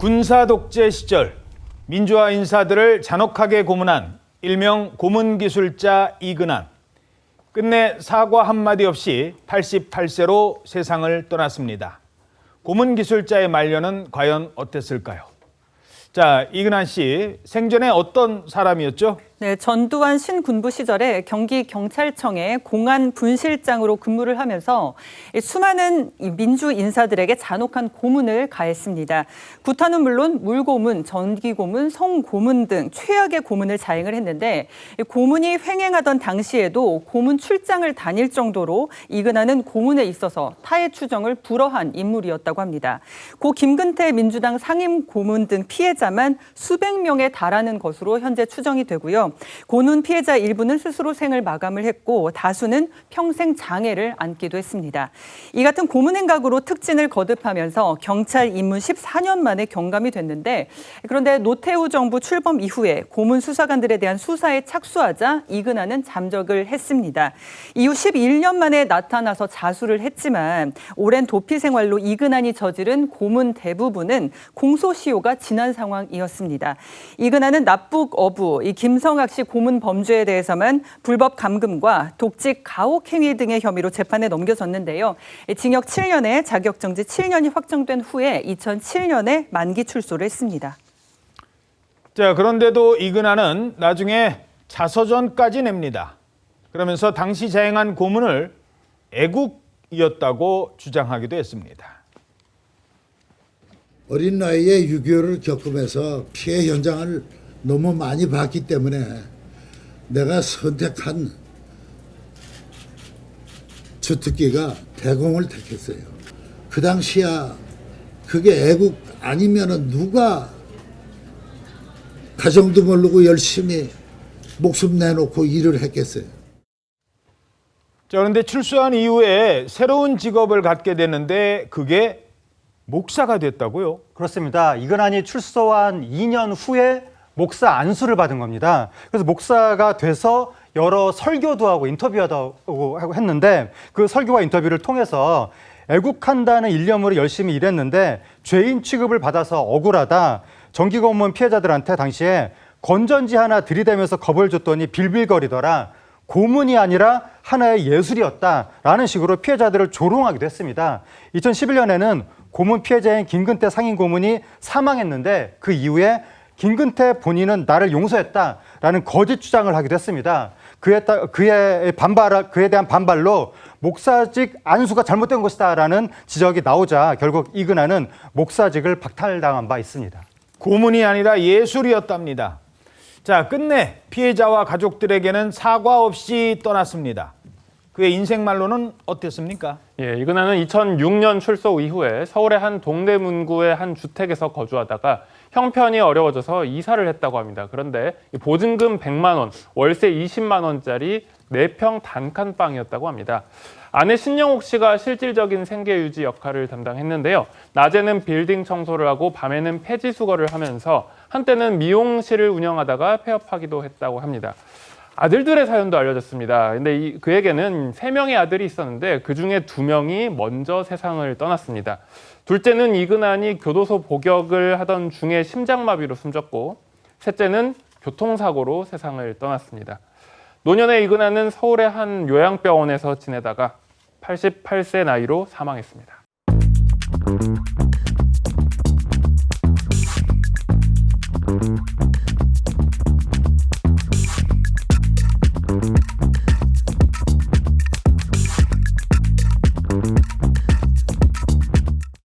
군사 독재 시절 민주화 인사들을 잔혹하게 고문한 일명 고문기술자 이근한. 끝내 사과 한마디 없이 88세로 세상을 떠났습니다. 고문기술자의 말년은 과연 어땠을까요? 자, 이근한 씨, 생전에 어떤 사람이었죠? 네, 전두환 신군부 시절에 경기경찰청의 공안분실장으로 근무를 하면서 수많은 민주 인사들에게 잔혹한 고문을 가했습니다. 구타는 물론 물고문, 전기고문, 성고문 등 최악의 고문을 자행을 했는데 고문이 횡행하던 당시에도 고문 출장을 다닐 정도로 이근한은 고문에 있어서 타의 추정을 불허한 인물이었다고 합니다. 고 김근태 민주당 상임 고문 등 피해자만 수백 명에 달하는 것으로 현재 추정이 되고요. 고문 피해자 일부는 스스로 생을 마감을 했고 다수는 평생 장애를 안기도 했습니다. 이 같은 고문 행각으로 특진을 거듭하면서 경찰 입문 14년 만에 경감이 됐는데 그런데 노태우 정부 출범 이후에 고문 수사관들에 대한 수사에 착수하자 이근한은 잠적을 했습니다. 이후 11년 만에 나타나서 자수를 했지만 오랜 도피 생활로 이근한이 저지른 고문 대부분은 공소시효가 지난 상황이었습니다. 이근한은 납북 어부, 김성학 씨 고문 범죄에 대해서만 불법 감금과 독직 가혹 행위 등의 혐의로 재판에 넘겨졌는데요. 징역 7년에 자격정지 7년이 확정된 후에 2007년에 만기 출소를 했습니다. 자, 그런데도 이근한은 나중에 자서전까지 냅니다. 그러면서 당시 자행한 고문을 애국이었다고 주장하기도 했습니다. 어린 나이에 6.25를 겪으면서 피해 현장을 너무 많이 봤기 때문에 내가 선택한 주특기가 대공을 택했어요. 그 당시야 그게 애국 아니면은 누가 가정도 모르고 열심히 목숨 내놓고 일을 했겠어요. 자, 그런데 출소한 이후에 새로운 직업을 갖게 되는데 그게 목사가 됐다고요? 그렇습니다. 이근한이 출소한 2년 후에 목사 안수를 받은 겁니다. 그래서 목사가 돼서 여러 설교도 하고 인터뷰하고 했는데 그 설교와 인터뷰를 통해서 애국한다는 일념으로 열심히 일했는데 죄인 취급을 받아서 억울하다. 정기고문 피해자들한테 당시에 건전지 하나 들이대면서 겁을 줬더니 빌빌거리더라. 고문이 아니라 하나의 예술이었다라는 식으로 피해자들을 조롱하기도 했습니다. 2011년에는 고문 피해자인 김근태 상임 고문이 사망했는데 그 이후에 김근태 본인은 나를 용서했다라는 거짓 주장을 하기도 했습니다. 그에 대한 반발로 목사직 안수가 잘못된 것이다라는 지적이 나오자 결국 이근한은 목사직을 박탈당한 바 있습니다. 고문이 아니라 예술이었답니다. 자, 끝내 피해자와 가족들에게는 사과 없이 떠났습니다. 그의 인생말로는 어땠습니까? 예, 이근한은 2006년 출소 이후에 서울의 한 동네 문구의 한 주택에서 거주하다가 형편이 어려워져서 이사를 했다고 합니다. 그런데 보증금 100만 원, 월세 20만 원짜리 4평 단칸방이었다고 합니다. 아내 신영옥 씨가 실질적인 생계 유지 역할을 담당했는데요. 낮에는 빌딩 청소를 하고 밤에는 폐지 수거를 하면서 한때는 미용실을 운영하다가 폐업하기도 했다고 합니다. 아들들의 사연도 알려졌습니다. 근데 그에게는 3명의 아들이 있었는데 그중에 2명이 먼저 세상을 떠났습니다. 둘째는 이근한이 교도소 복역을 하던 중에 심장마비로 숨졌고 셋째는 교통사고로 세상을 떠났습니다. 노년의 이근한은 서울의 한 요양병원에서 지내다가 88세 나이로 사망했습니다.